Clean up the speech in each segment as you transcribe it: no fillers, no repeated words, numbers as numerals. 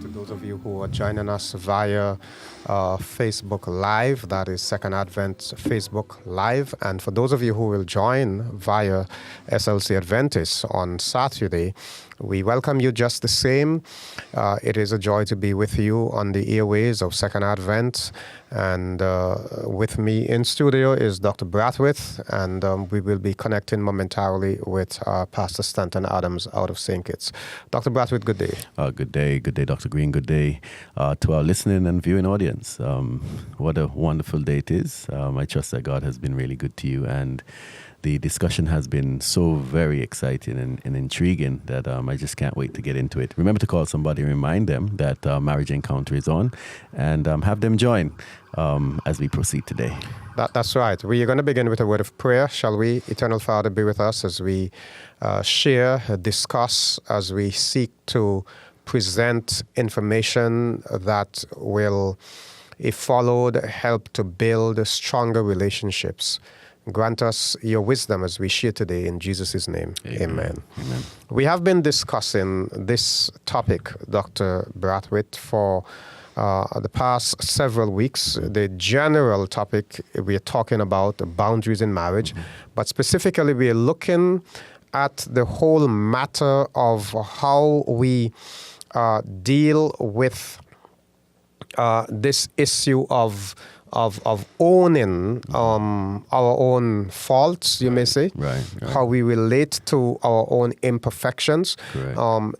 to those of you who are joining us via Facebook Live. That is Second Advent Facebook Live. And for those of you who will join via SLC Adventist on Saturday, we welcome you just the same. It is a joy to be with you on the airways of Second Advent. And with me in studio is Dr. Braithwaite, and we will be connecting momentarily with Pastor Staton Adams out of St. Kitts. Dr. Braithwaite, good day. Good day, Dr. Greene. Good day to our listening and viewing audience. What a wonderful day it is. I trust that God has been really good to you, and the discussion has been so very exciting and intriguing that I just can't wait to get into it. Remember to call somebody and remind them that Marriage Encounter is on, and have them join as we proceed today. That's right. We are going to begin with a word of prayer, shall we? Eternal Father, be with us as we share, discuss, as we seek to present information that will, if followed, help to build stronger relationships. Grant us your wisdom as we share today in Jesus' name. Amen. Amen. We have been discussing this topic, Dr. Braithwaite, for the past several weeks. The general topic, we are talking about the boundaries in marriage, but specifically we are looking at the whole matter of how we deal with this issue of owning our own faults, you may say, Right. how we relate to our own imperfections.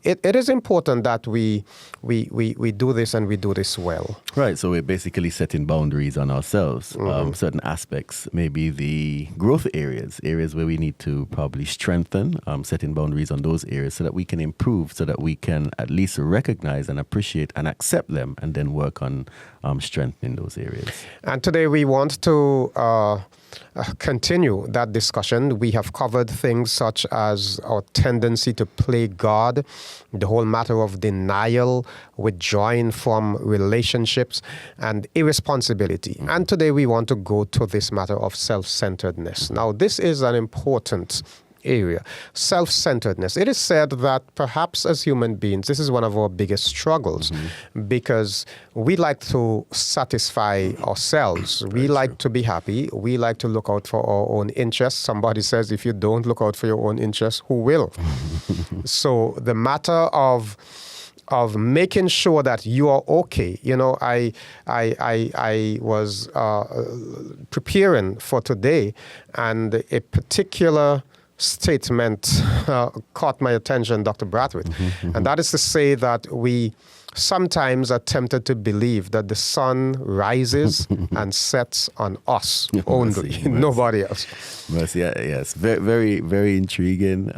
It is important that we do this, and we do this well. Right, so we're basically setting boundaries on ourselves, certain aspects, maybe the growth areas where we need to probably strengthen, setting boundaries on those areas so that we can improve, so that we can at least recognize and appreciate and accept them, and then work on strengthening those areas. And today we want to continue that discussion. We have covered things such as our tendency to play God, the whole matter of denial, withdrawing from relationships, and irresponsibility. And today we want to go to this matter of self-centeredness. Now, this is an important area. Self-centeredness. It is said that perhaps as human beings, this is one of our biggest struggles, because we like to satisfy ourselves. We like to be happy. We like to look out for our own interests. Somebody says, if you don't look out for your own interests, who will? So the matter of making sure that you are okay. You know, I was preparing for today, and a particular statement caught my attention, Dr. Braithwaite, and that is to say that we sometimes are tempted to believe that the sun rises and sets on us only, nobody else. Yes, very, very, very intriguing,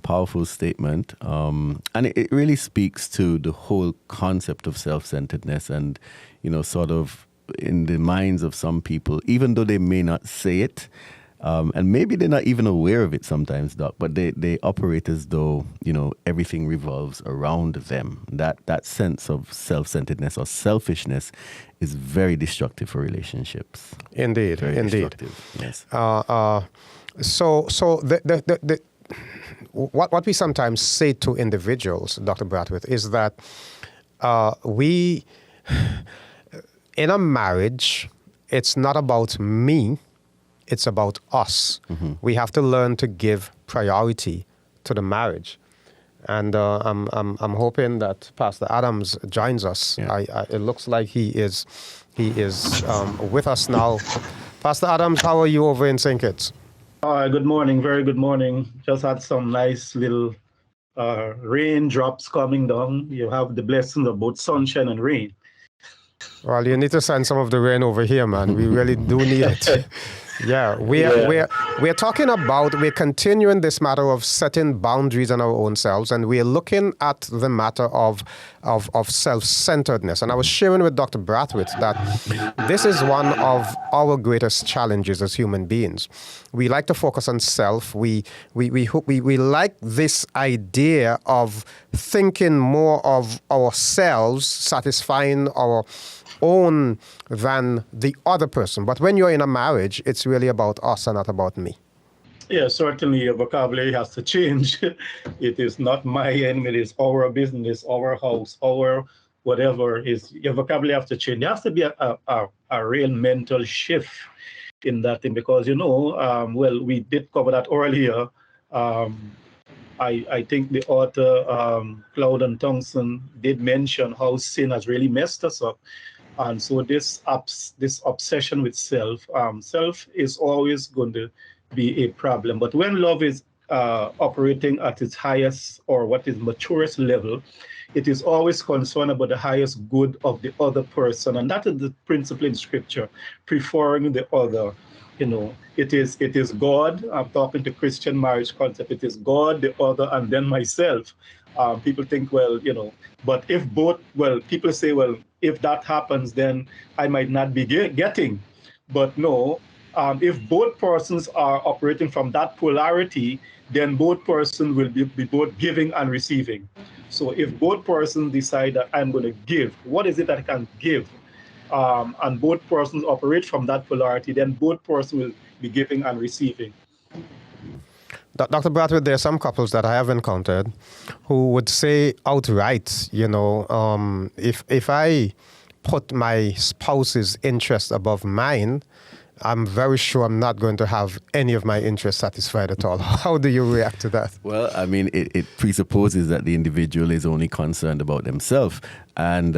powerful statement, and it really speaks to the whole concept of self-centeredness, and sort of in the minds of some people, even though they may not say it. And maybe they're not even aware of it sometimes, Doc, but they operate as though, everything revolves around them. That sense of self-centeredness or selfishness is very destructive for relationships. Indeed, very indeed. Yes. So what we sometimes say to individuals, Dr. Braithwaite, is that we, in a marriage, it's not about me. It's about us. We have to learn to give priority to the marriage, and I'm hoping that Pastor Adams joins us. Yeah. It looks like he is with us now. Pastor Adams, how are you over in St. Kitts? Good morning, very good morning. Just had some nice little raindrops coming down. You have the blessings of both sunshine and rain. Well, you need to send some of the rain over here, man. We really do need it. Yeah, we're talking about, we're continuing this matter of setting boundaries on our own selves, and we're looking at the matter of self-centeredness. And I was sharing with Dr. Braithwaite that this is one of our greatest challenges as human beings. We like to focus on self. We like this idea of thinking more of ourselves, satisfying our own than the other person. But when you're in a marriage, it's really about us and not about me. Yeah, certainly your vocabulary has to change. It is not my enemy, it is our business, our house, our whatever is, your vocabulary have to change. There has to be a real mental shift in that thing, because well, we did cover that earlier. I think the author Claude Thompson did mention how sin has really messed us up. And so this obsession with self is always going to be a problem. But when love is operating at its highest, or what is maturest level, it is always concerned about the highest good of the other person. And that is the principle in Scripture, preferring the other. It is God. I'm talking to Christian marriage concept. It is God, the other, and then myself. People think, well, but if both, well, people say, well, if that happens, then I might not be getting. But no, if both persons are operating from that polarity, then both persons will be both giving and receiving. So if both persons decide that I'm going to give, what is it that I can give? And both persons operate from that polarity, then both persons will be giving and receiving. Dr. Braithwaite, there are some couples that I have encountered who would say outright, if I put my spouse's interest above mine, I'm very sure I'm not going to have any of my interests satisfied at all. How do you react to that? Well, I mean, it presupposes that the individual is only concerned about themselves. And,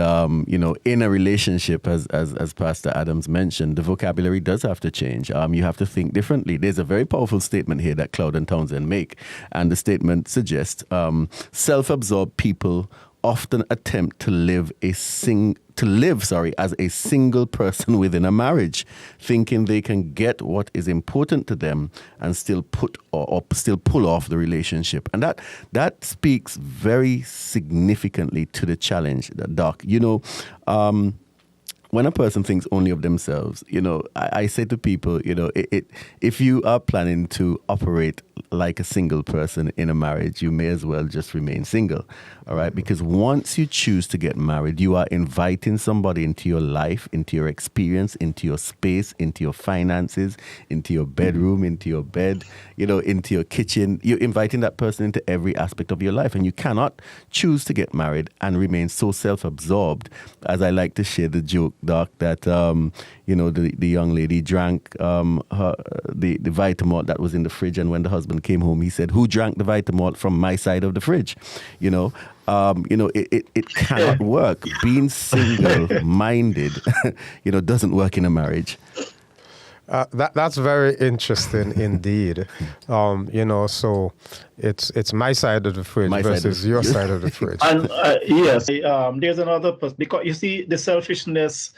in a relationship, as Pastor Adams mentioned, the vocabulary does have to change. You have to think differently. There's a very powerful statement here that Cloud and Townsend make. And the statement suggests self-absorbed people often attempt to live as a single person within a marriage, thinking they can get what is important to them and still still pull off the relationship. And that speaks very significantly to the challenge, Doc. When a person thinks only of themselves, I say to people, if you are planning to operate like a single person in a marriage, you may as well just remain single, all right? Because once you choose to get married, you are inviting somebody into your life, into your experience, into your space, into your finances, into your bedroom, into your bed, into your kitchen. You're inviting that person into every aspect of your life, and you cannot choose to get married and remain so self-absorbed. As I like to share the joke, Doc, that the young lady drank the Vitamalt that was in the fridge, and when the husband came home, he said, "Who drank the Vitamalt from my side of the fridge?" It cannot work. Being single-minded, doesn't work in a marriage. That's very interesting indeed. So it's my side of the fridge versus your side of the fridge. And yes, there's another because you see, the selfishness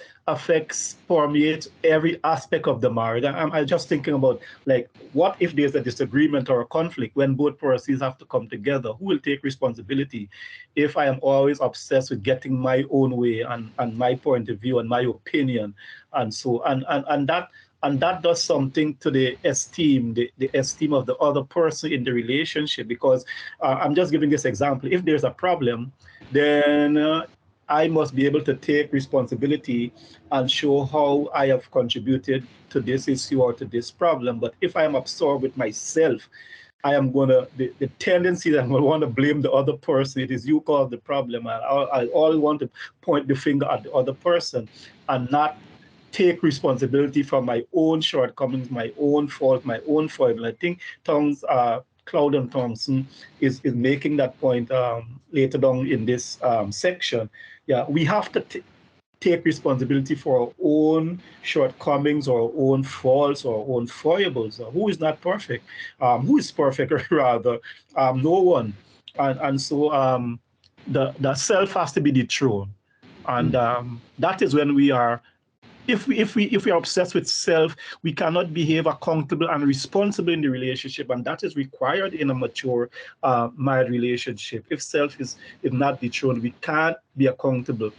permeates every aspect of the marriage. I'm just thinking about, like, what if there's a disagreement or a conflict when both persons have to come together? Who will take responsibility? If I am always obsessed with getting my own way and my point of view and my opinion, and so and that does something to the esteem of the other person in the relationship. Because I'm just giving this example. If there's a problem, then I must be able to take responsibility and show how I have contributed to this issue or to this problem. But if I am absorbed with myself, I am the tendency that I want to blame the other person. It is you caused the problem. I all want to point the finger at the other person and not take responsibility for my own shortcomings, my own fault, my own foible. I think Cloud and Thompson is making that point later down in this section. Yeah, we have to take responsibility for our own shortcomings or our own faults or our own foibles. Who is not perfect? Who is perfect, rather? No one. And so the self has to be dethroned. And that is when we are, if we are obsessed with self, we cannot behave accountable and responsible in the relationship, and that is required in a mature married relationship. If self is not dethroned, we can't be accountable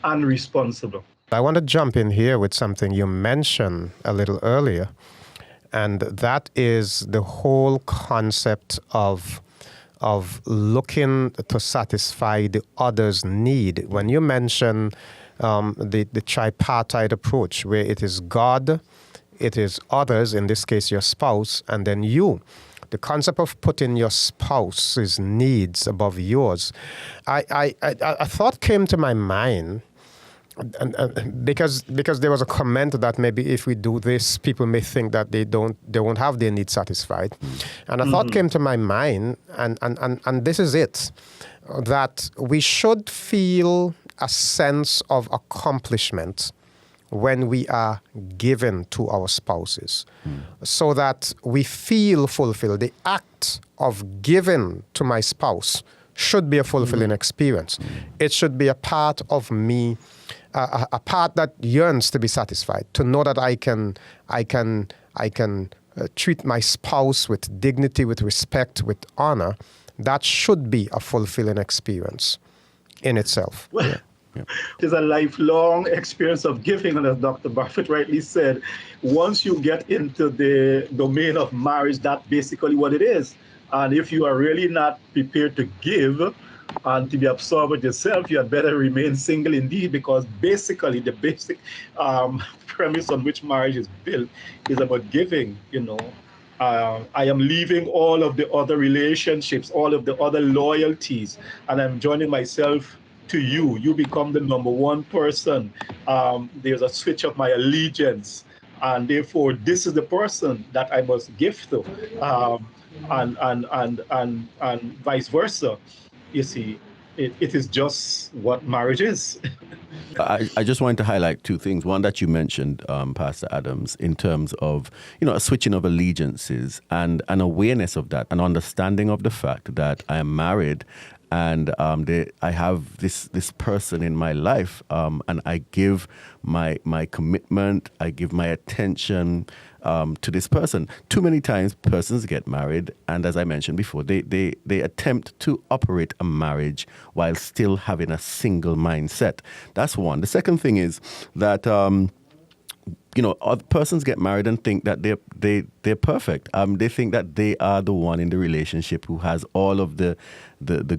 and responsible. I want to jump in here with something you mentioned a little earlier, and that is the whole concept of looking to satisfy the other's need. When you mention the tripartite approach, where it is God, it is others, in this case your spouse, and then you. the concept of putting your spouse's needs above yours, a thought came to my mind. And because there was a comment that maybe if we do this, people may think that they won't have their needs satisfied. And a thought came to my mind, and this is it, that we should feel a sense of accomplishment when we are given to our spouses, so that we feel fulfilled. The act of giving to my spouse should be a fulfilling experience. It should be a part of me, a part that yearns to be satisfied, to know that I can treat my spouse with dignity, with respect, with honor. That should be a fulfilling experience in itself. Well, it is a lifelong experience of giving, and as Dr. Braithwaite rightly said, once you get into the domain of marriage, that's basically what it is. And if you are really not prepared to give and to be absorbed with yourself, you had better remain single indeed, because basically the basic premise on which marriage is built is about giving. I am leaving all of the other relationships, all of the other loyalties, and I'm joining myself to you. You become the number one person. There's a switch of my allegiance, and therefore this is the person that I must give to, and vice versa. You see, it is just what marriage is. I just wanted to highlight two things. One that you mentioned, Pastor Adams, in terms of, a switching of allegiances and an awareness of that, an understanding of the fact that I am married and I have this person in my life, and I give my commitment, I give my attention to this person. Too many times persons get married, and as I mentioned before, they attempt to operate a marriage while still having a single mindset. That's one. The second thing is that other persons get married and think that they're perfect. They think that they are the one in the relationship who has all of the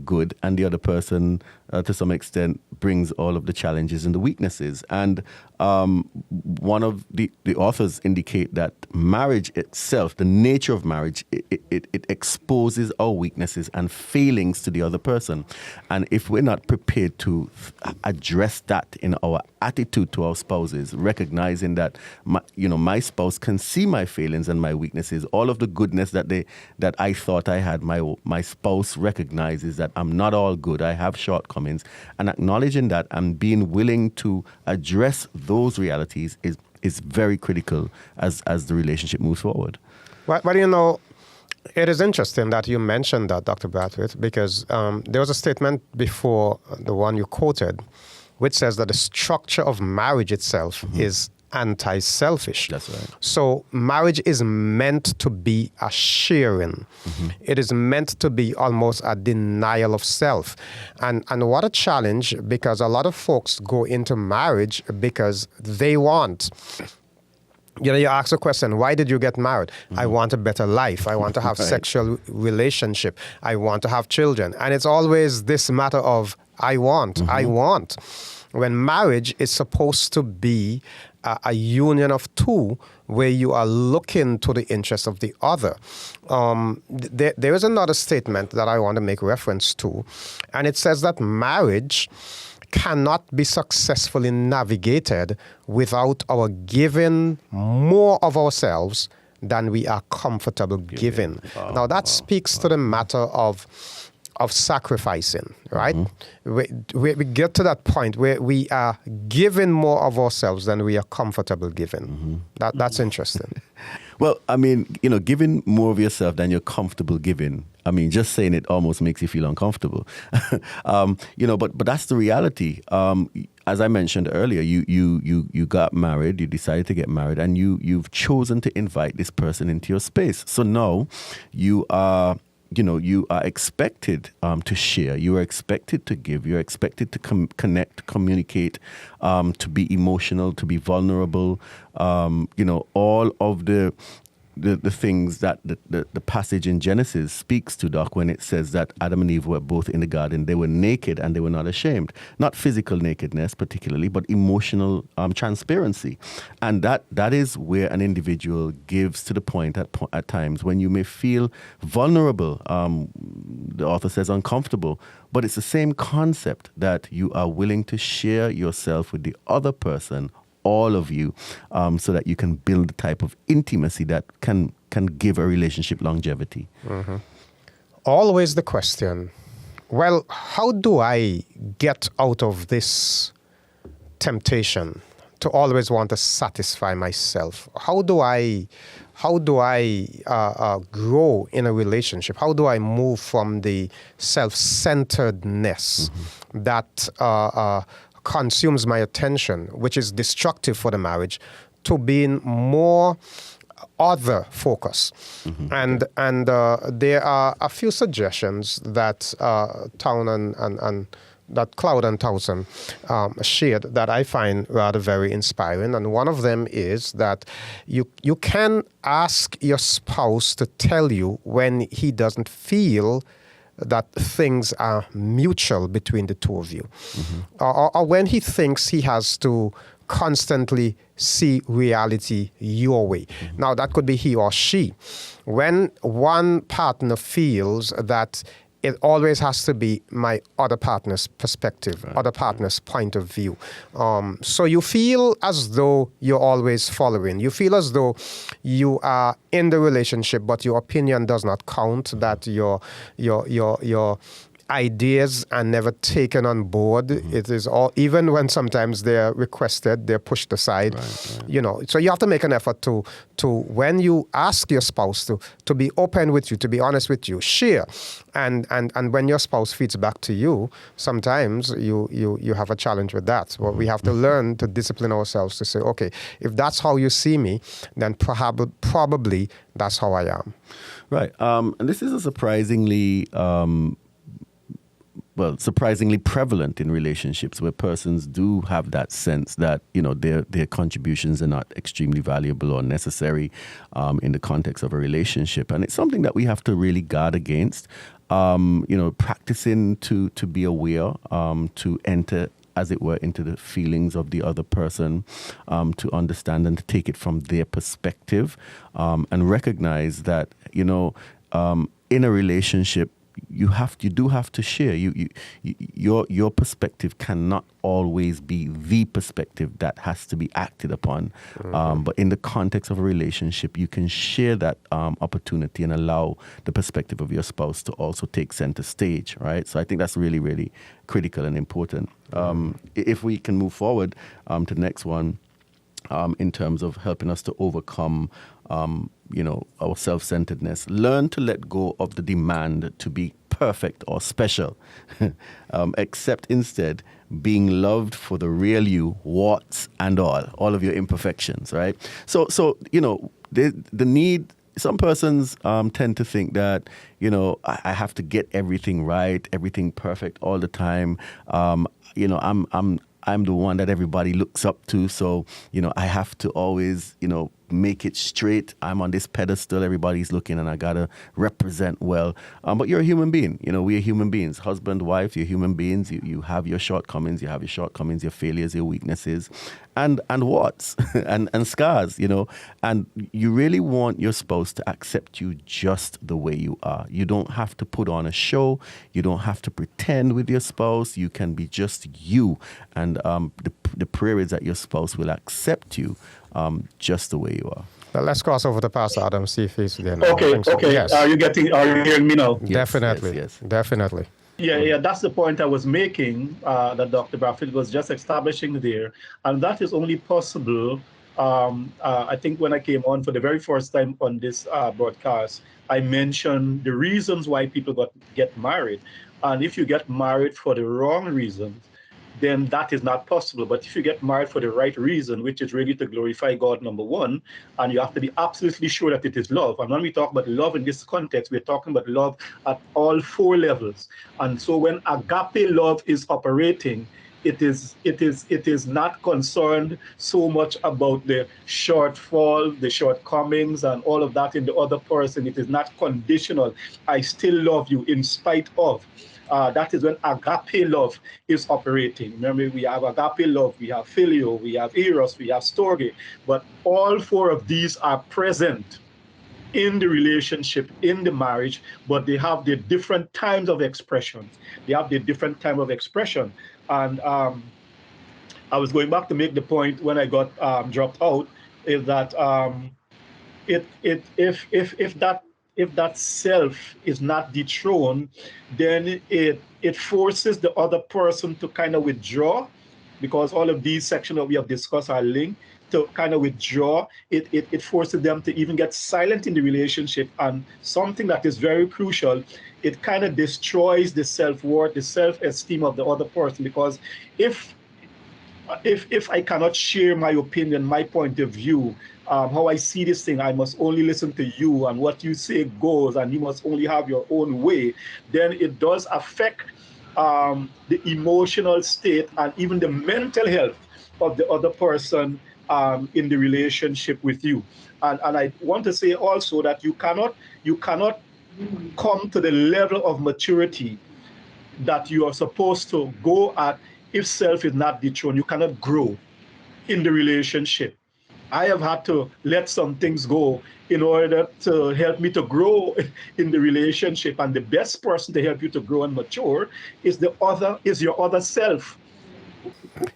good, and the other person, to some extent, brings all of the challenges and the weaknesses. And one of the authors indicate that marriage itself, the nature of marriage, it exposes our weaknesses and failings to the other person. And if we're not prepared to address that in our attitude to our spouses, recognizing that my spouse can see my failings and my weaknesses, all of the goodness that I thought I had, my spouse recognizes that I'm not all good, I have shortcomings, and acknowledging that and being willing to address those realities is very critical as the relationship moves forward. Well, it is interesting that you mentioned that, Dr. Braithwaite, because there was a statement before the one you quoted, which says that the structure of marriage itself is anti-selfish. That's right. So marriage is meant to be a sharing. It is meant to be almost a denial of self. And what a challenge, because a lot of folks go into marriage because they want. You ask the question, why did you get married? I want a better life. I want to have sexual relationship. I want to have children. And it's always this matter of I want. When marriage is supposed to be a union of two where you are looking to the interest of the other. There is another statement that I want to make reference to, and it says that marriage cannot be successfully navigated without our giving more of ourselves than we are comfortable giving. Now that speaks to the matter of sacrificing, right? We get to that point where we are giving more of ourselves than we are comfortable giving. That's interesting. Well, giving more of yourself than you're comfortable giving, just saying it almost makes you feel uncomfortable. But that's the reality. As I mentioned earlier, you got married, you decided to get married, and you've chosen to invite this person into your space. So now you are expected to share. You are expected to give. You're expected to connect, communicate, to be emotional, to be vulnerable. All of the the things that the passage in Genesis speaks to, Doc, when it says that Adam and Eve were both in the garden. They were naked and they were not ashamed. Not physical nakedness particularly, but emotional transparency. And that is where an individual gives to the point at times when you may feel vulnerable. The author says uncomfortable, but it's the same concept that you are willing to share yourself with the other person, all of you, so that you can build the type of intimacy that can give a relationship longevity. Mm-hmm. Always the question, well, how do I get out of this temptation to always want to satisfy myself? How do I grow in a relationship? How do I move from the self-centeredness that consumes my attention, which is destructive for the marriage, to being more other focus? And there are a few suggestions that Town and that Cloud and Towson shared that I find rather very inspiring. And one of them is that you can ask your spouse to tell you when he doesn't feel that things are mutual between the two of you, or when he thinks he has to constantly see reality your way. Now, that could be he or she. When one partner feels that it always has to be my other partner's perspective, other partner's point of view. So you feel as though you're always following. You feel as though you are in the relationship, but your opinion does not count, that your ideas are never taken on board. It is all, even when sometimes they're requested, they're pushed aside. You know, so you have to make an effort to when you ask your spouse to be open with you, to be honest with you, share. And when your spouse feeds back to you, sometimes you have a challenge with that. Well, we have to learn to discipline ourselves to say, okay, if that's how you see me, then probably that's how I am. Right. And this is a surprisingly prevalent in relationships where persons do have that sense that, you know, their contributions are not extremely valuable or necessary in the context of a relationship. And it's something that we have to really guard against, practicing to be aware, to enter, as it were, into the feelings of the other person, to understand and to take it from their perspective, and recognize that, in a relationship, you do have to share. Your perspective cannot always be the perspective that has to be acted upon. But in the context of a relationship, you can share that opportunity and allow the perspective of your spouse to also take center stage, right? So I think that's really, really critical and important. If we can move forward to the next one, in terms of helping us to overcome our self-centeredness. Learn to let go of the demand to be perfect or special, accept instead being loved for the real you, warts and all of your imperfections, right? So the need. Some persons tend to think that, I have to get everything right, everything perfect all the time. I'm the one that everybody looks up to, so I have to always make it straight. I'm on this pedestal, everybody's looking, and I gotta represent well. But you're a human being. We are human beings. Husband, wife, you're human beings. You have your shortcomings, your failures, your weaknesses, and warts and scars. And you really want your spouse to accept you just the way you are. You don't have to put on a show. You don't have to pretend with your spouse. You can be just you. And the prayer is that your spouse will accept you just the way you are. Well, let's cross over to Pastor Adam, see if he's there. Okay. Yes. Are you hearing me now? Definitely. Yes. Definitely. Yeah, that's the point I was making, that Dr. Braithwaite was just establishing there. And that is only possible, I think when I came on for the very first time on this broadcast, I mentioned the reasons why people get married. And if you get married for the wrong reasons, then that is not possible. But if you get married for the right reason, which is really to glorify God, number one, and you have to be absolutely sure that it is love. And when we talk about love in this context, we're talking about love at all four levels. And so when agape love is operating, it is not concerned so much about the shortfall, the shortcomings, and all of that in the other person. It is not conditional. I still love you in spite of. That is when agape love is operating. Remember, we have agape love, we have filial, we have eros, we have storge, but all four of these are present in the relationship, in the marriage, but they have the different times of expression. They have the different time of expression. And I was going back to make the point when I got dropped out, is that if that self is not dethroned, then it forces the other person to kind of withdraw, because all of these sections that we have discussed are linked, to kind of withdraw. It forces them to even get silent in the relationship. And something that is very crucial, it kind of destroys the self-worth, the self-esteem of the other person, because if I cannot share my opinion, my point of view, how I see this thing, I must only listen to you, and what you say goes, and you must only have your own way, then it does affect the emotional state and even the mental health of the other person in the relationship with you. And I want to say also that you cannot come to the level of maturity that you are supposed to go at if self is not dethroned. You cannot grow in the relationship. I have had to let some things go in order to help me to grow in the relationship. And the best person to help you to grow and mature is your other self.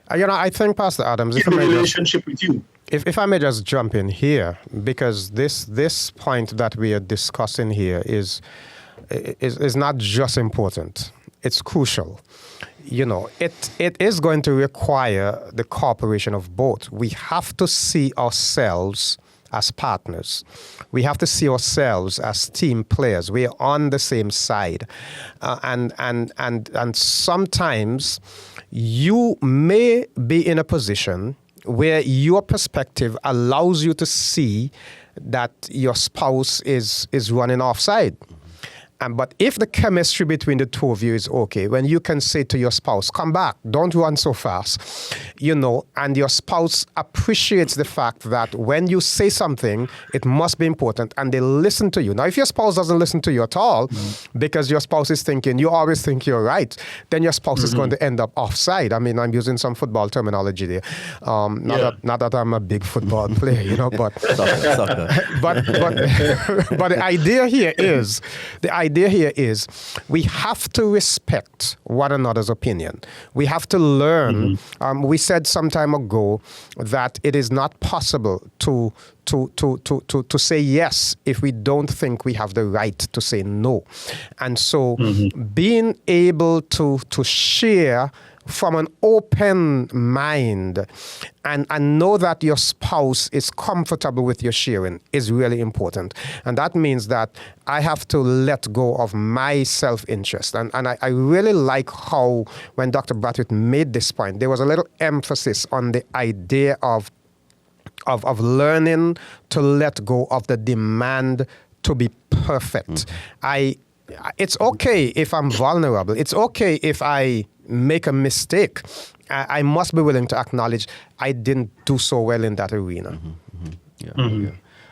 I think, Pastor Adams, in the relationship with you. If I may just jump in here, because this point that we are discussing here is not just important, it's crucial. It is going to require the cooperation of both. We have to see ourselves as partners. We have to see ourselves as team players. We are on the same side. And sometimes you may be in a position where your perspective allows you to see that your spouse is running offside. But if the chemistry between the two of you is okay, when you can say to your spouse, come back, don't run so fast, and your spouse appreciates the fact that when you say something, it must be important, and they listen to you. Now, if your spouse doesn't listen to you at all, because your spouse is thinking, you always think you're right, then your spouse is going to end up offside. I mean, I'm using some football terminology there. Not that I'm a big football player, but Soccer. but the idea here is we have to respect one another's opinion. We have to learn. We said some time ago that it is not possible to say yes if we don't think we have the right to say no. And so being able to share from an open mind and know that your spouse is comfortable with your sharing is really important. And that means that I have to let go of my self-interest. And I really like how when Dr. Braithwaite made this point, there was a little emphasis on the idea of learning to let go of the demand to be perfect. It's okay if I'm vulnerable. It's okay if I make a mistake. I must be willing to acknowledge I didn't do so well in that arena. Yeah.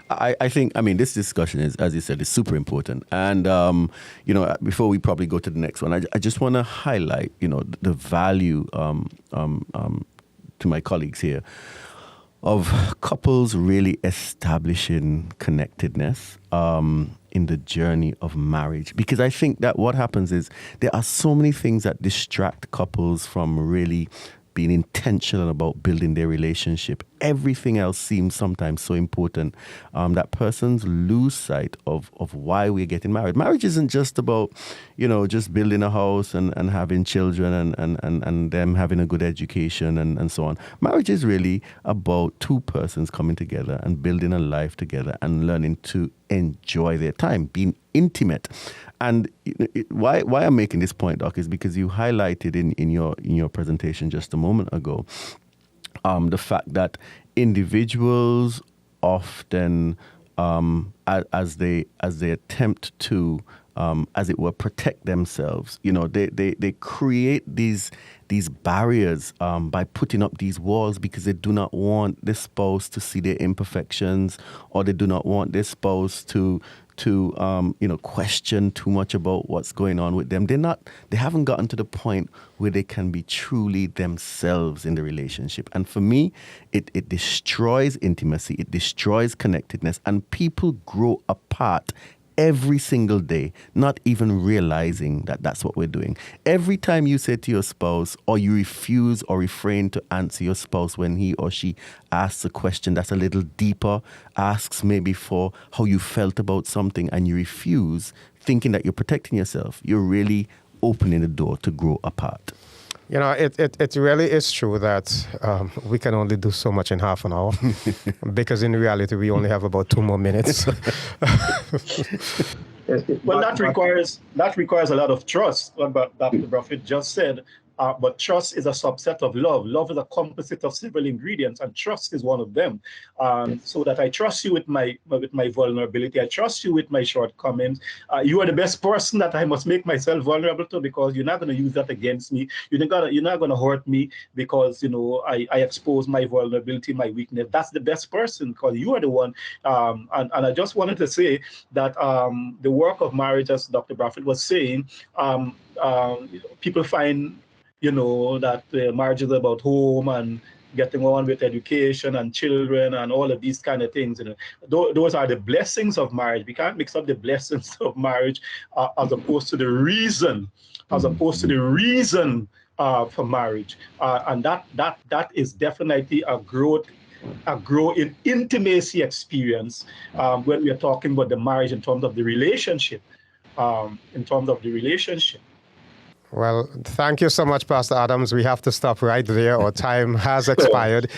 I think, this discussion is, as you said, is super important. And, before we probably go to the next one, I just want to highlight, the value to my colleagues here of couples really establishing connectedness in the journey of marriage. Because I think that what happens is there are so many things that distract couples from really being intentional about building their relationship. Everything else seems sometimes so important that persons lose sight of why we're getting married. Marriage isn't just about, just building a house and having children and them having a good education and so on. Marriage is really about two persons coming together and building a life together and learning to enjoy their time, being intimate. And why I'm making this point, Doc, is because you highlighted in your presentation just a moment ago the fact that individuals often as they attempt to, as it were, protect themselves. They create these barriers by putting up these walls because they do not want the spouse to see their imperfections, or they do not want their spouse to question too much about what's going on with them. They haven't gotten to the point where they can be truly themselves in the relationship. And for me, it destroys intimacy, it destroys connectedness, and people grow apart every single day, not even realizing that that's what we're doing. Every time you say to your spouse, or you refuse or refrain to answer your spouse when he or she asks a question that's a little deeper, asks maybe for how you felt about something, and you refuse, thinking that you're protecting yourself, you're really opening the door to grow apart. It really is true that we can only do so much in half an hour because in reality we only have about 2 more minutes. Well, that requires a lot of trust. What Dr. Braithwaite just said. But trust is a subset of love. Love is a composite of several ingredients, and trust is one of them. So that I trust you with my vulnerability. I trust you with my shortcomings. You are the best person that I must make myself vulnerable to, because you're not going to use that against me. You're not going to hurt me because I expose my vulnerability, my weakness. That's the best person, because you are the one. And I just wanted to say that the work of marriage, as Dr. Braithwaite was saying, people find that marriage is about home and getting on with education and children and all of these kind of things. Those are the blessings of marriage. We can't mix up the blessings of marriage as opposed to the reason for marriage. And that is definitely a growth in intimacy experience when we are talking about the marriage in terms of the relationship. Well, thank you so much, Pastor Adams. We have to stop right there. Our time has expired.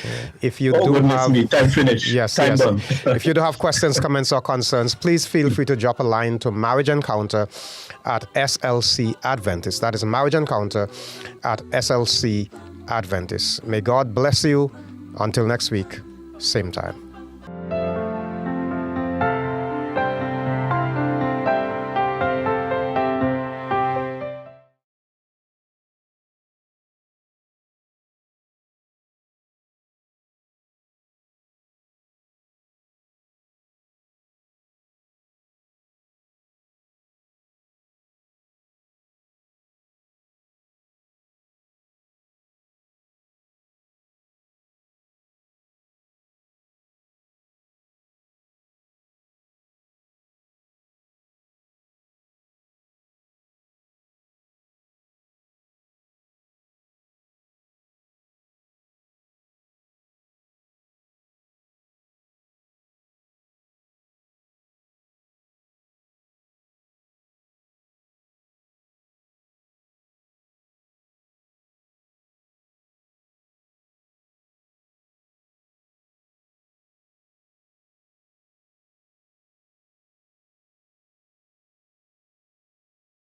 If you do have time finished. Yes. Done. If you do have questions, comments, or concerns, please feel free to drop a line to Marriage Encounter at SLC Adventist. That is Marriage Encounter at SLC Adventist. May God bless you. Until next week, same time.